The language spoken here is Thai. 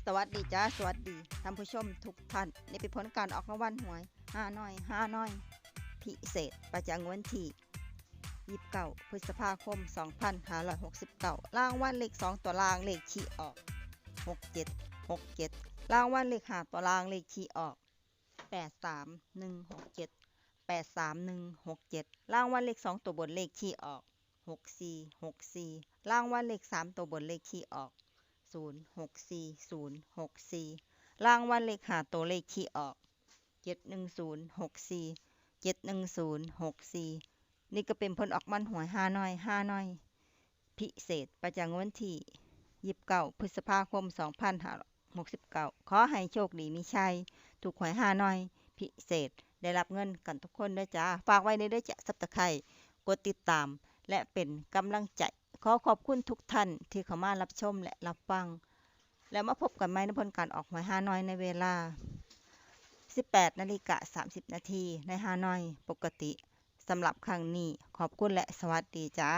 สวัสดีจ้าสวัสดีท่านผู้ชมทุกท่านนี่เป็นผลการออกรางวัลหวยห้าน้อยพิเศษประจำวันที่29พฤษภาคม2569รางวัลเลข2ตัวรางเลขที่ออก6767รางวัลเลข5ตัวรางเลขที่ออก8316783167รางวัลเลข2ตัวบนเลขที่ออก6464รางวัลเลข3ตัวบนเลขที่ออก064064รางวัลเลข5ตัวเลขที่ออก7106471064นี่ก็เป็นผลออกมันหวยห้าน้อยพิเศษประจำวันที่29พฤษภาคม2569ขอให้โชคดีมีชัยถูกหวย5น้อยพิเศษได้รับเงินกันทุกคนด้วยจ้าฝากไว้ในด้วยจ้ะSubscribeกดติดตามและเป็นกำลังใจขอขอบคุณทุกท่านที่เข้ามารับชมและรับฟังแล้วมาพบกันใหม่ในผลการออกหวยห้าน้อยในเวลา 18:30 นาทีในห้าน้อยปกติสำหรับครั้งนี้ขอบคุณและสวัสดีจ้า